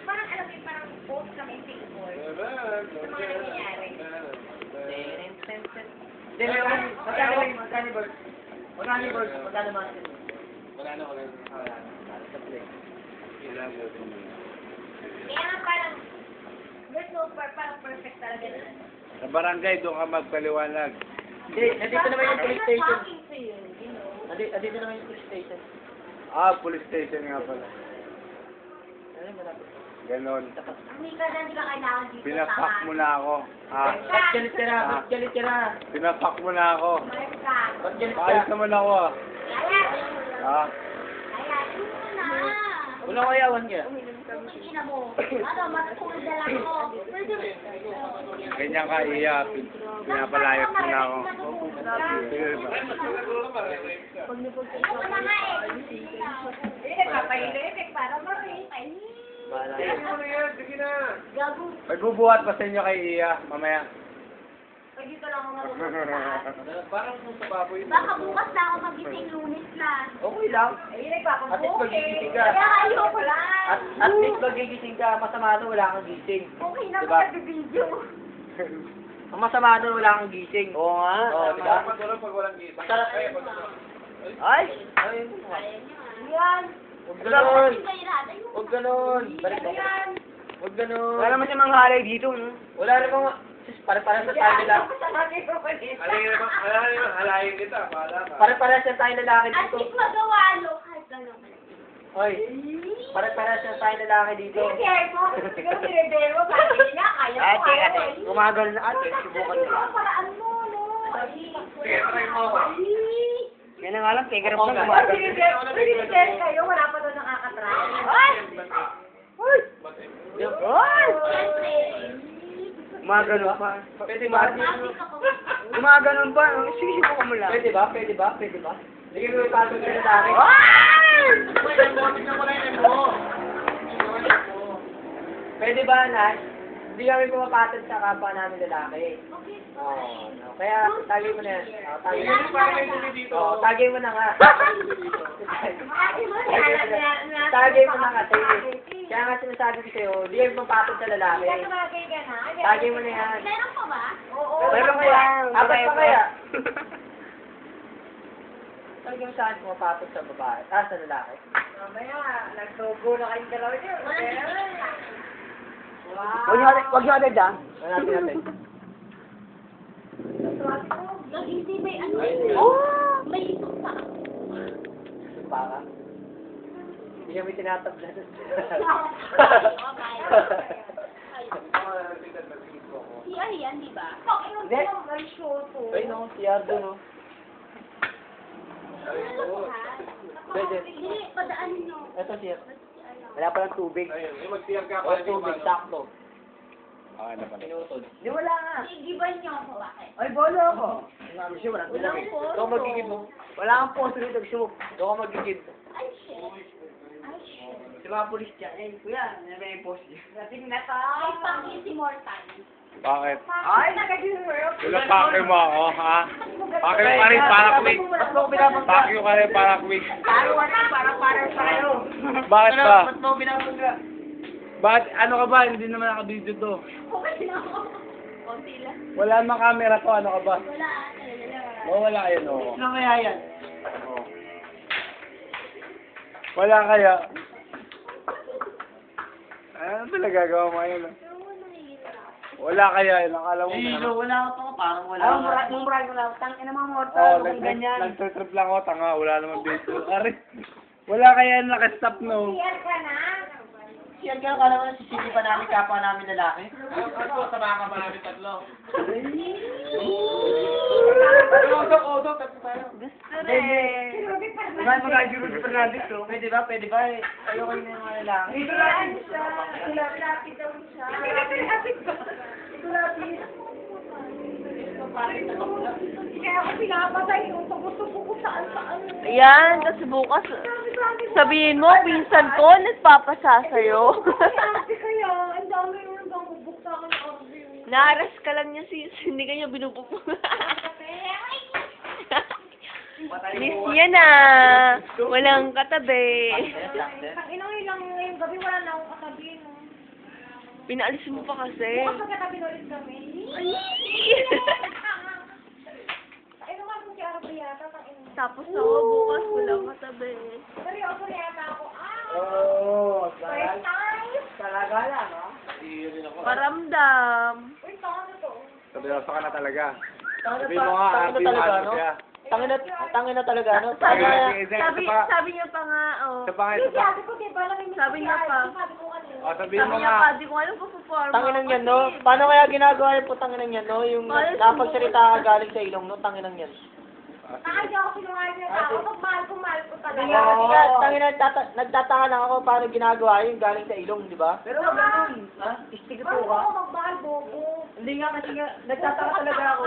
Parang alam mo, parang post kami Singapore. Sa mga nangyayari. Kaya nga parang, there's no parang perfect talaga na. Sa barangay, doon ka magpaliwanag. Hindi, nandito naman yung police station. talking to you, you know. Nandito naman yung police station. Police station nga pala. Ayun, malapit. Ganon. Hindi ka na, di ba kailangan dito Pinapak mo na ako. Ba't galit ka na? Ba't galit ka na? Pinapak mo na ako. Umalis ka. Ba't galit Ayos ka? naman ako Kaya, kaya, yun na. Wala ko yawan ka. Ina mo. Ano, matutulog na lang ako. Ganyan ka, Iya. Pinapalayas mo na ako. Sige ba? Ito na nga eh. Nagpapahilig, para ma-ring. Bahala. Gago. Magbubuhat pa sa inyo kay Iya, mamaya. Pag dito lang ako mabubuhat. Parang kung sa baboy. Baka bukas na ako magising, Lunes lang. Okay lang. Eh, nagpapabuhay. At least magigising ka. Kaya ayoko lang. At least magigising ka. Masama doon, wala kang gising. Okay na Diba? ba video? Ang masama doon, wala kang gising. Oo nga. Oo, diba? Pag walang gising. Masarap. Ay! Ay! Yan. Huwag ganon. Kayo lahat. Ayun. Huwag ganon. Balik mo. Yan. Huwag ganon. Wala naman yung mga halay dito, no? Wala naman. Para sa tayo nila. Halayin kita, pala ka. Para sa tayo lalaki At dito. least magawa, lo. Kahit lang naman. Hoy, para sa tayo lalaki dito. Share mo. Siguro sinibere mo. Bakit nila? Kaya ko. Ate, ayaw, ate. eh. Gumagal na ate. Subukan Ito nila. ang paraan mo, no? Sige, try mo ako. Yan na nga lang, tigarap Oo, na nga. gumagal. Sinibere kayo. Wala pa doon nakakatry. Ay! Hoy! Hoy! Siyempre. Gumaganon pa. Pwede ba? Matik ako. Gumaganon pa. Sisipo ka mo lang. Pwede ba? Pwede ba? Pwede ba? Sige mo ipasok sa lalaki. Pwede ba, Nay? Hindi kami pumapatid sa kapwa namin lalaki. Oo. No. Kaya, tagay mo na yan. Tagay mo na. Tagay mo na nga. Tagay mo na nga. Kaya nga sinasabi ko sa'yo, hindi kami pumapatid sa lalaki. Tagay mo na yan. Meron pa ba? Oo. Meron kaya? Apat pa kaya? Talagang saan pumapatid sa babae? Sa lalaki? Mamaya, nagtubo na kayong dalawa niyo. Wow. Huwag niyo agad ah. Hanapin natin. Hindi may ano. May isok pa. Para? Hindi kami tinatablan. Si Arian, di ba? Hindi. Ay no, si Ardo no. Pwede. Hindi, padaanin nyo. Ito siya. Wala pa ng tubig. Ayun, magtiyag ka Wala tubig, sakto. na pala. Pinutol. Di wala nga. Igiban nyo ako, bakit? Ay, bola ako. Mami siya, wala. Walang poso. Ikaw magigib mo. Wala kang poso dito, gusto mo. Ikaw ka magigib. Ay, shit. Ay, shit. Si mga polis dyan. Eh, kuya, may post dyan. Grabe na to. Ay, pangin si Mortan. Bakit? Ay, nagagin mo yun. Pinapake mo ako, ha? Pake mo ka rin para quick. Ba't mo binabangga? Pake ka rin para quick. Parang tayo. Bakit ba? Ba't mo binabangga? Bakit? Ano ka ba? Hindi naman naka-video to. Okay na ako. Konti lang. Wala namang camera to. Ano ka ba? Wala. Wala. Oo, wala yun, oo. Ano kaya yan? Oo. Wala kaya. Ano talaga gagawa mo yun? Wala kaya yun. Akala mo Ilo, wala ka pa. Parang wala. Nung murag mo lang. Tangin na mga morta. Oo, Kung ganyan. nagtutrip lang ako. Tanga, wala namang video. Aray. Wala kaya nakastop, no? Clear ka na. Siyan ka, kala mo na sisili pa namin kapwa namin lalaki. Ano, sama ka ba namin tatlo? Gusto rin. Diba mag-agiro si Fernandez, no? Pwede ba? Pwede ba? Ayoko na yung mga lalaki. Ito lang siya. Lapit daw siya. Lapit ba? Ito lapit. Kaya ako pinapatay yung tubo-tubo ko saan-saan. Ayan, tapos bukas, sabihin mo, pinsan ko, nagpapasa sa'yo. Sabi kaya, ang dami yung nagbubuk sa akin ng review. Naaras ka lang niya sis, hindi ka niya binububog. Miss niya na. Walang katabi. Ang inang ilang ngayong gabi, wala na akong katabi, no? Pinaalis mo pa kasi. Bukas magkatabi na ulit kami. Ay, naman kung si Arab yata, Tapos ako bukas walang katabi. seryoso na yata ako. Oo, First time? talaga lang, no? Paramdam. Uy, tama to. Seryoso ka na talaga. Tangina Sabi mo nga, tangina happy talaga, month no? siya. Tangina talaga, no? Sabi, Sabi niya pa nga, oh. Isa pa nga, Yung isa pa. sabi ko, di ba, namimiss Sabi ko si niya Arab, pa. sabi ko ano. O, sabihin Sabi mo niya nga. pa, di ko alam kung perform. Tanginang yan, no? Paano kaya ginagawa yung putanginang yan, no? Yung Ayos, napagsalita ka galing sa ilong, no? Tanginang yan. Nakadya ako sinungaling na tao. Pag mahal ko talaga. Hindi nga, tangina, nagtataka lang ako paano ginagawa yung galing sa ilong, di ba? Pero wag ganun. Ha? Istig Bago po ka. ako magmahal, bobo. Hindi nga, kasi nga, nagtataka talaga ako.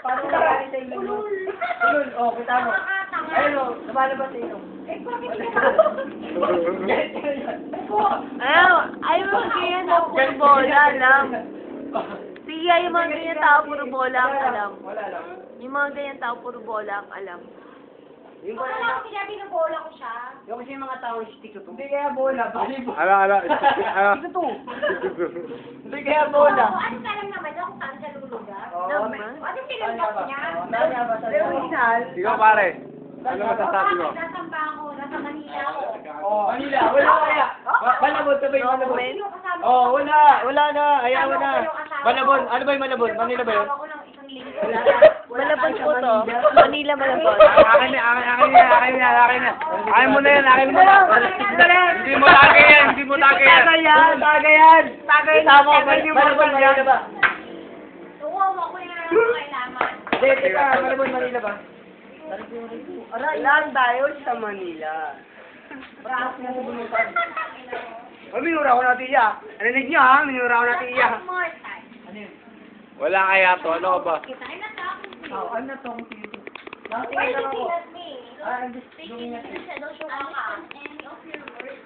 Paano galing sa ilong, no? Ulul, oh, kita mo. Ayun, oh, lumalabas sa ilong. Eh, bakit hindi ka Ay, mga ganyan na puro bola lang. Siya, yung mga ganyan tao, puro bola ang alam. Wala lang. Yung mga ganyan tao, puro bola ang alam. Yung Wala pala ako sinabi na bola ko siya. yung kasi yung mga tao stick to. Hindi kaya bola, volleyball. Ano? Stick to. Hindi kaya bola. Ano ka lang naman ako saan siya lulugar? Oo. Ano pinagkat niya? Pero minsan, Ikaw pare, ano masasabi mo? Bakit nasamba ako? Nasa Manila ako. oh, Manila, wala kaya. Malabon, sabay No Malabon. comment? Sino kasama Oh, ko? wala na, ayaw na. Malabon, ano ba yung Malabon? Manila ba yun? Ako ng isang linggo. Malabon po to. Manila, Malabon. Akin na. Akin mo na yan. Hindi mo tagay yan. Tagay yan. Tama ko, Malabon, Manila ba? Oo, ako yung kailangan. Hindi, teka, Malabon, Manila ba? Ilan tayo sa Manila? Oh, minura ko natin iya. Narinig niyo ha? Minura ko natin iya. More time. Ano yun? Wala kaya to. Ano ka ba? Kita na ako. Oh, ano to? Why Natingin did lang you ako. at me? Ah, I'm just doing it. Don't show any of your words.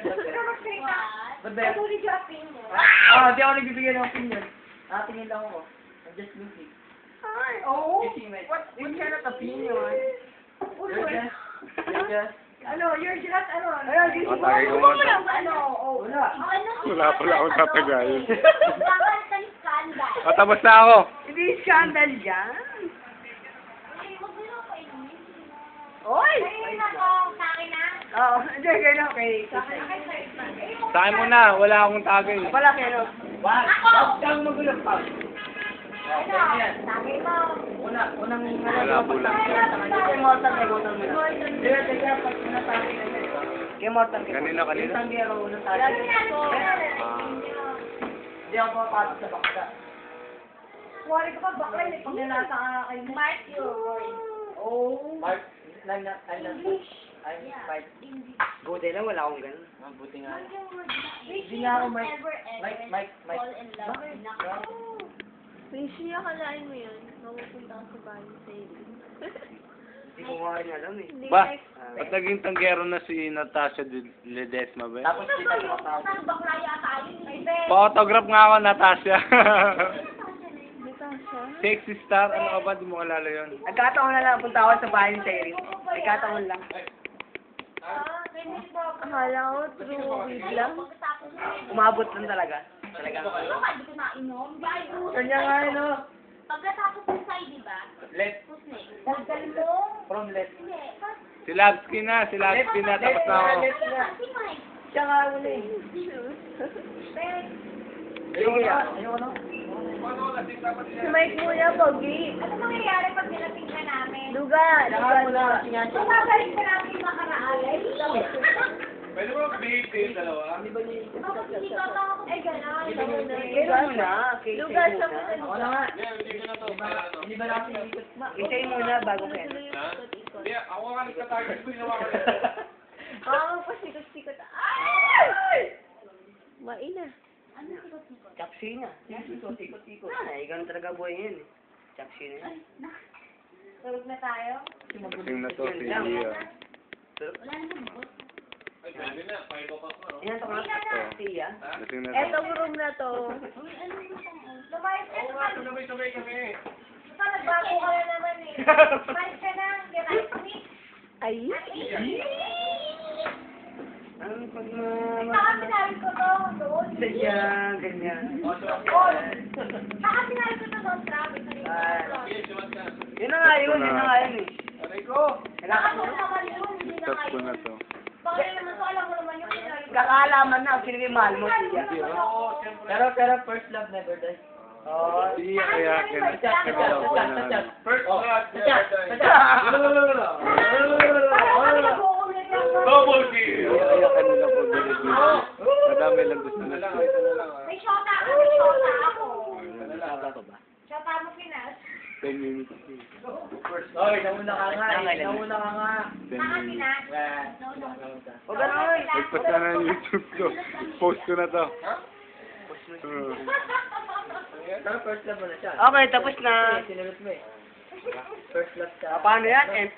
Pero magsalita. Ba't ba yan? Patuloy yung opinion. Ah, di ako nagbibigay ng opinion. Natingin lang ako. I'm just looking. Ay, oo. What kind of opinion? You're just... Ano, you're just, ano, Tagay ko muna. ano, oh. Wala. Wala pala akong tatagayin. Bakit ka ni Scandal? Tapos na ako. Hindi scandal yan. Ay, huwag mo na kainin. Oy! Ay, nako, sa akin na. Oo, hindi, kayo na. Okay. Sa akin na. Sa akin muna. Wala akong tagay. Wala kayo. Wag. Wag kang magulo pa. Ano, sa akin mo. Unang Wala po lang. Kay Mortal muna. Sige, teka, pag sinasali na yun. Kay Mortal. Kanina. Yung tanggero, unang tali. Hindi ako papasok sa baksa. Sorry ka pa, bakla, may pagnanasa ka kay Mark your words. Oh. Mark, I'm not Mike. Buti lang, wala akong ganun. Buti nga. Hindi nga ako Mike. Rishi, akalain mo yun. Mapupunta ka sa bahay sa iyo. Hindi ko nga rin alam eh. Hindi Ba? next. At naging tanggero na si Natasha Ledesma ba? Tapos kita ko Ang bakla yata yun. Ay, be. Pa-autograph nga ako, Natasha. Natasha? Sexy star. Ano ka ba? Di mo kalala yun. Nagkataon na lang, punta ako sa bahay ni Cyril. Nagkataon lang. Ah, ganyan po. Akala ko true weed lang. Pagkatapos mo, Umabot lang talaga. Talaga. ano ba, di ko nainom? Ay, Kanya nga yun, no? Pagkatapos ng side, di ba? Let. Who's next? Dagdag mo? From let. Hindi. Si Labsky na. Tapos na ako. Let nga. Si Mike. Siya nga uli. Ben, Ayoko na. Ayoko na. Si Mike muna, Pogi. ano mangyayari pag nilating ka namin? Lugan. Siya nga muna. Kasi nga siya. Babalik ka namin yung makaraan. Pwede mo mag-behave kayo dalawa? Hindi ba niya Bakit hindi ka ako? Eh, gano'n. Kailan muna? Lugan sa muna. muna. Ako na nga. Hindi ba natin ikot? Isay muna bago kayo. Hindi, ako nga nagka-target ko yung mga Baka pasikot-sikot. Ay! Maina. Ano sikot-sikot? Chapsi na. Ikot-ikot. Ay, ganun talaga buhay yan eh. Chapsi na yan. Tulog na tayo? Kasing na to si Lia. Wala naman po. Yan to nga. Siya. Kasing na to. Etong room na to. Lumayas ka sa Pa, nagbago ka na naman eh. Balik ka na, get out of me. Ay. Ang pag Saka sinabi ko to, doon. Ganyan, ganyan. Saka sinabi ko to doon, Travis. Yun na nga yun eh. Saka mo naman yun, hindi na Stop ko ngayon. na to. Bakit naman to, alam mo naman yung sinabi ko. Kakalaman na, sino yung mahal mo, siya. Pero first love never dies. Oh. Hindi kaya kinagawa ko na. First love. Double Kaya kanila po binibigay. Madami lang gusto na. May shota ako, may shota ako. Ano Shota mo, Pinas. 10 minutes. Oy, nauna ka nga. Nauna ka nga. 10 Saka minutes. Pinas. O gano'n. Nagpas na ng YouTube to. Post ko na to. Pero first love mo na siya. Okay, tapos na. Sinunod mo eh. First love siya. Paano yan?